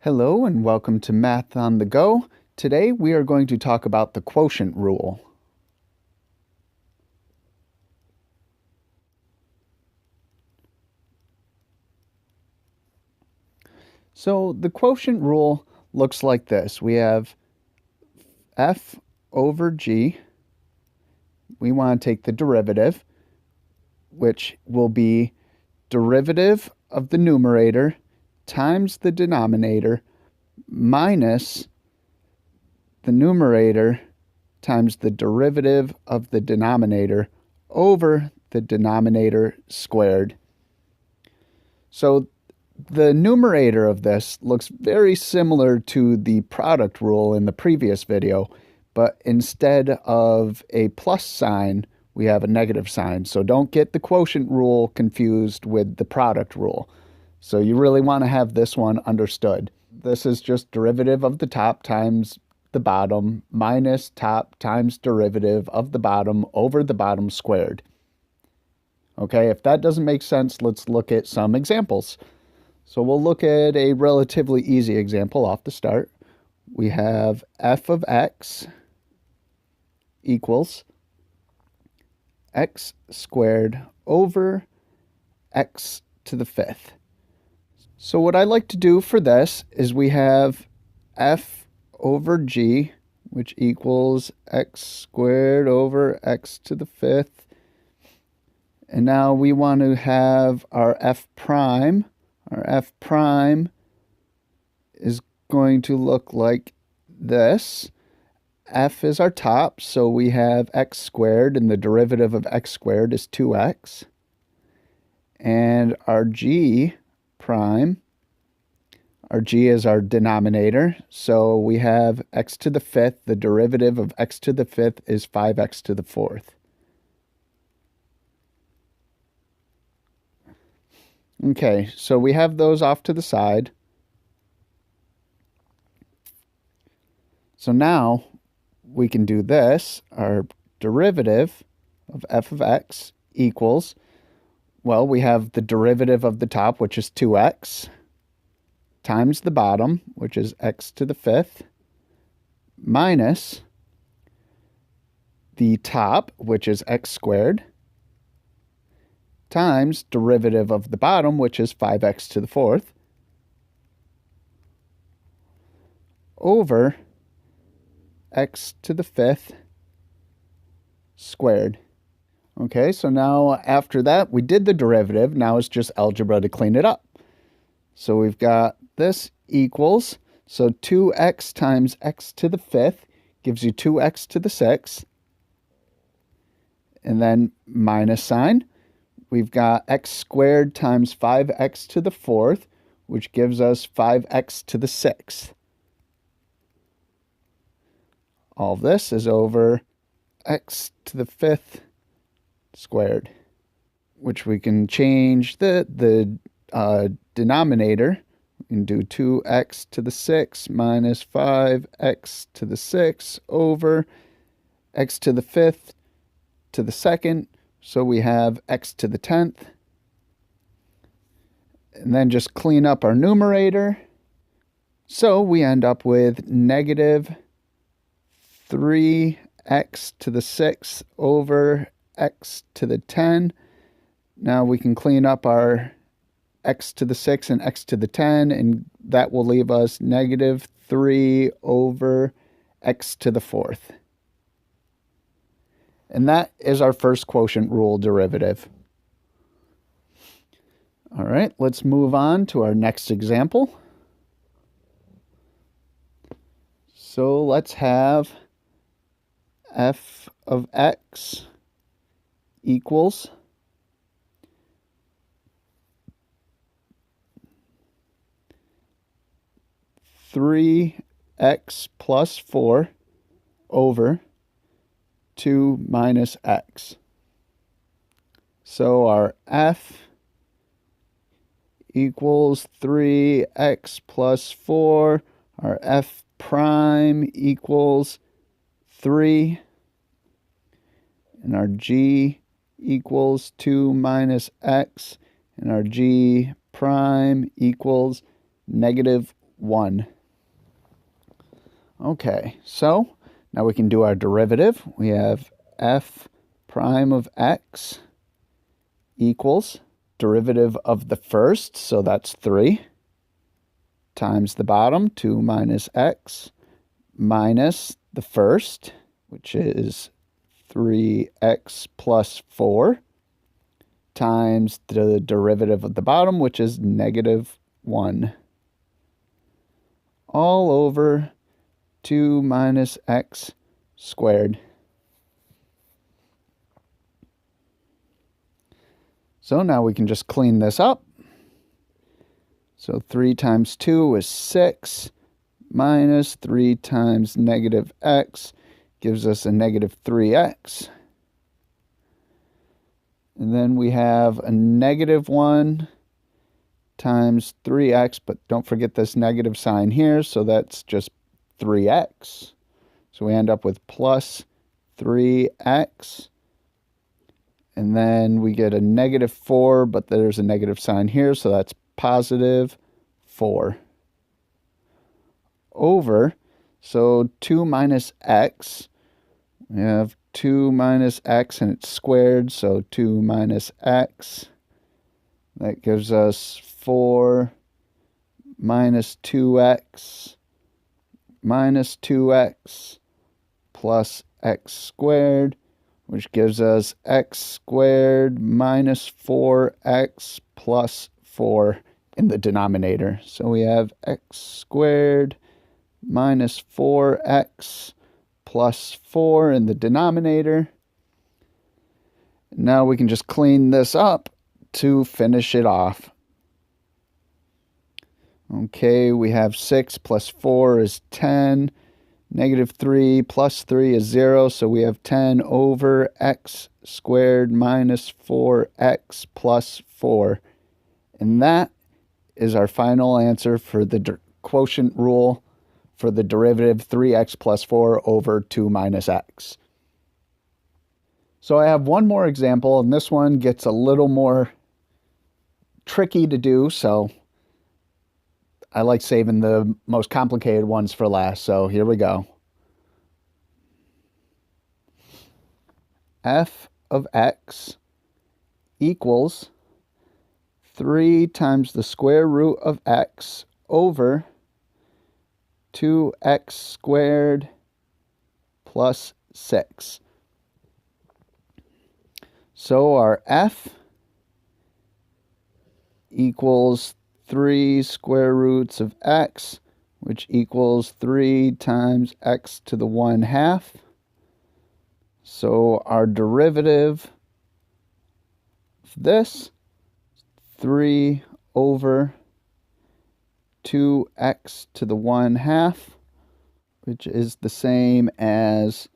Hello and welcome to Math on the Go. Today we are going to talk about the quotient rule. So the quotient rule looks like this. We have f over g. We want to take the derivative, which will be derivative of the numerator times the denominator minus the numerator times the derivative of the denominator over the denominator squared. So the numerator of this looks very similar to the product rule in the previous video, but instead of a plus sign, we have a negative sign. So don't get the quotient rule confused with the product rule. So you really want to have this one understood. This is just derivative of the top times the bottom minus top times derivative of the bottom over the bottom squared. Okay, if that doesn't make sense, let's look at some examples. So we'll look at a relatively easy example off the start. We have f of x equals x squared over x to the fifth. So what I like to do for this is we have f over g, which equals x squared over x to the fifth. And now we want to have our f prime. Our f prime is going to look like this. F is our top, so we have x squared, and the derivative of x squared is 2x. And our g prime, our g is our denominator, so we have x to the fifth. The derivative of x to the fifth is 5x to the fourth. Okay, so we have those off to the side. So now we can do this. Our derivative of f of x equals, well, we have the derivative of the top, which is 2x, times the bottom, which is x to the fifth, minus the top, which is x squared, times derivative of the bottom, which is 5x to the fourth, over x to the fifth squared. Okay, so now after that, we did the derivative. Now it's just algebra to clean it up. So we've got this equals, so 2x times x to the fifth gives you 2x to the sixth. And then minus sign. We've got x squared times 5x to the fourth, which gives us 5x to the sixth. All this is over x to the fifth squared, which we can change the denominator. We can do 2x to the sixth minus 5x to the sixth over x to the fifth to the second. So we have x to the 10th. And then just clean up our numerator. So we end up with negative 3x to the 6th over x to the 10. Now we can clean up our x to the 6 and x to the 10, and that will leave us negative 3 over x to the fourth. And that is our first quotient rule derivative. All right, let's move on to our next example. So let's have f of x equals three x plus 4 over 2 minus x. So our f equals 3x plus 4. Our f prime equals 3. And our g equals 2 minus x. And our g prime equals negative 1. Okay, so now we can do our derivative. We have f prime of x equals derivative of the first, so that's 3, times the bottom, 2 minus x, minus the first, which is 3x plus 4, times the derivative of the bottom, which is negative 1, all over 2 minus x squared. So now we can just clean this up. So 3 times 2 is 6, minus 3 times negative x gives us a negative 3x. And then we have a negative 1 times 3x, but don't forget this negative sign here, so that's just 3x. So we end up with plus 3x. And then we get a negative 4, but there's a negative sign here, so that's positive 4. Over, so 2 minus x, we have 2 minus x and it's squared, so 2 minus x. That gives us 4 minus 2x minus 2x plus x squared, which gives us x squared minus 4x plus 4 in the denominator. So we have x squared minus 4x plus 4 in the denominator. Now we can just clean this up to finish it off. Okay, we have 6 plus 4 is 10. Negative 3 plus 3 is 0, so we have 10 over x squared minus 4x plus 4. And that is our final answer for the quotient rule for the derivative 3x plus 4 over 2 minus x. So I have one more example, and this one gets a little more tricky to do, so I like saving the most complicated ones for last, so here we go. F of x equals 3 times the square root of x over 2x squared plus 6. So our f equals 3 square roots of x, which equals 3 times x to the 1/2. So our derivative of this, 3 over 2x to the 1/2, which is the same as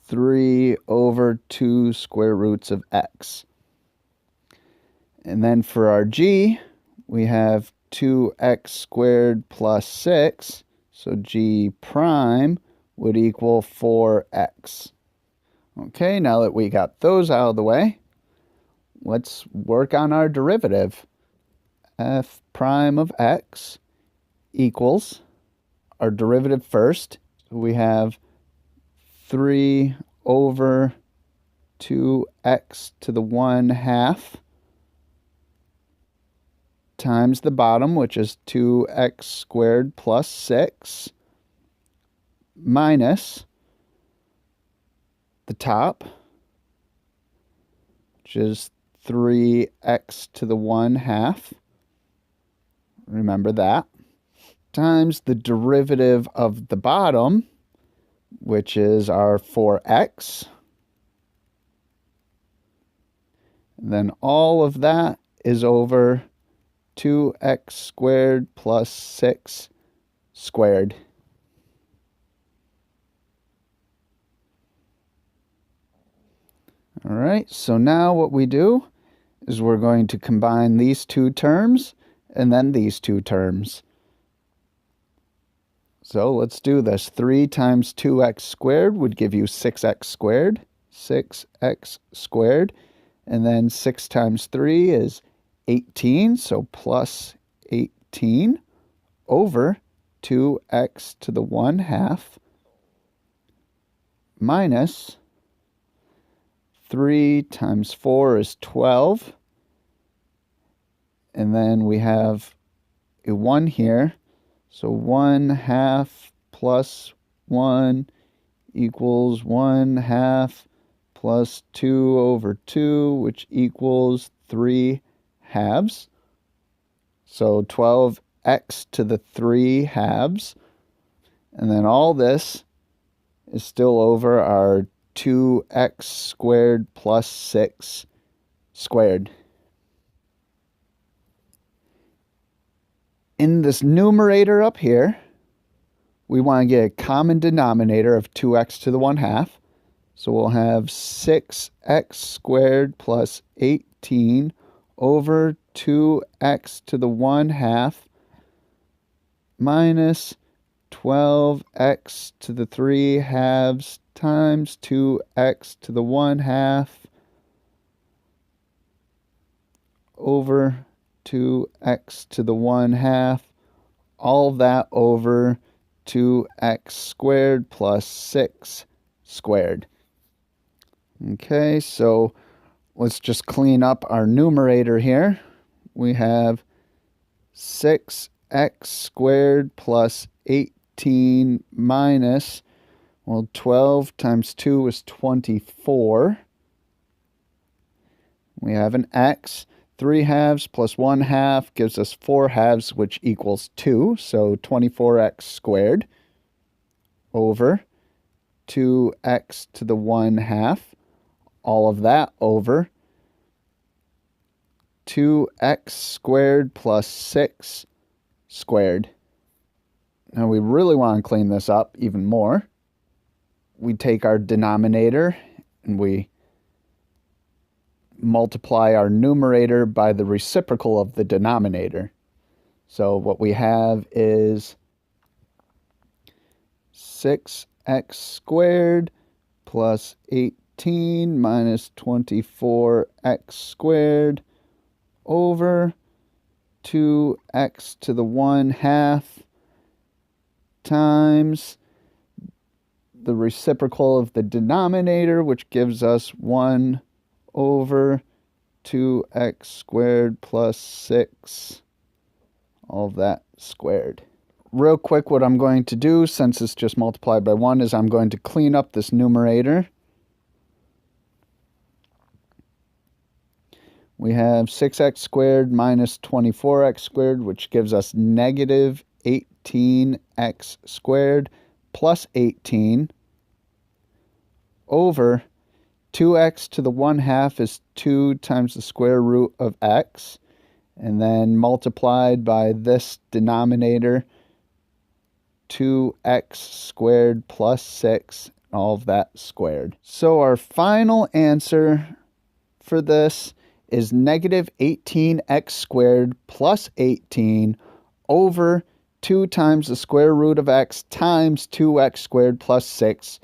3 over 2 square roots of x. And then for our g, we have 2x squared plus 6, so g prime would equal 4x. Okay, now that we got those out of the way, let's work on our derivative. F prime of x equals our derivative first. So we have 3 over 2x to the 1/2 times the bottom, which is 2x squared plus 6, minus the top, which is 3x to the 1/2. Remember that. Times the derivative of the bottom, which is our 4x. And then all of that is over 2x squared plus 6 squared. All right, so now what we do is we're going to combine these two terms and then these two terms. So let's do this. 3 times 2x squared would give you 6x squared, 6x squared. And then 6 times 3 is 18, so plus 18 over 2x to the 1/2 minus 3 times 4 is 12. And then we have a 1 here. So 1/2 plus 1 equals 1/2 plus 2 over 2, which equals 3/2. So 12x to the 3/2. And then all this is still over our 2x squared plus 6 squared. In this numerator up here, we want to get a common denominator of 2x to the 1/2. So we'll have 6x squared plus 18 over 2x to the 1/2 minus 12x to the 3/2 times 2x to the 1/2 over 2x to the 1/2, all that over 2x squared plus 6 squared. Okay, so let's just clean up our numerator here. We have 6x squared plus 18 minus, well, 12 times 2 is 24. We have an x. 3/2 plus 1/2 gives us 4/2, which equals 2. So 24x squared over 2x to the 1/2. All of that over 2x squared plus 6 squared. Now we really want to clean this up even more. We take our denominator and we multiply our numerator by the reciprocal of the denominator. So what we have is 6x squared plus 18 minus 24x squared over 2x to the 1/2 times the reciprocal of the denominator, which gives us 1 over 2x squared plus 6, all of that squared. Real quick, what I'm going to do, since it's just multiplied by 1, is I'm going to clean up this numerator. We have 6x squared minus 24x squared, which gives us negative 18x squared plus 18 over 2x to the 1/2 is 2 times the square root of x, and then multiplied by this denominator, 2x squared plus 6, all of that squared. So our final answer for this is negative 18x squared plus 18 over 2 times the square root of x times 2x squared plus 6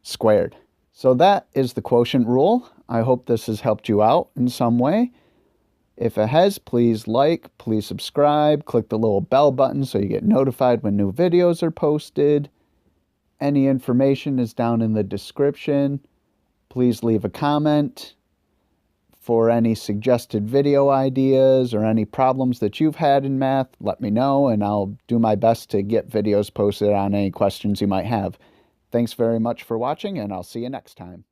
squared. So that is the quotient rule. I hope this has helped you out in some way. If it has, please like, please subscribe, click the little bell button so you get notified when new videos are posted. Any information is down in the description. Please leave a comment for any suggested video ideas or any problems that you've had in math. Let me know and I'll do my best to get videos posted on any questions you might have. Thanks very much for watching, and I'll see you next time.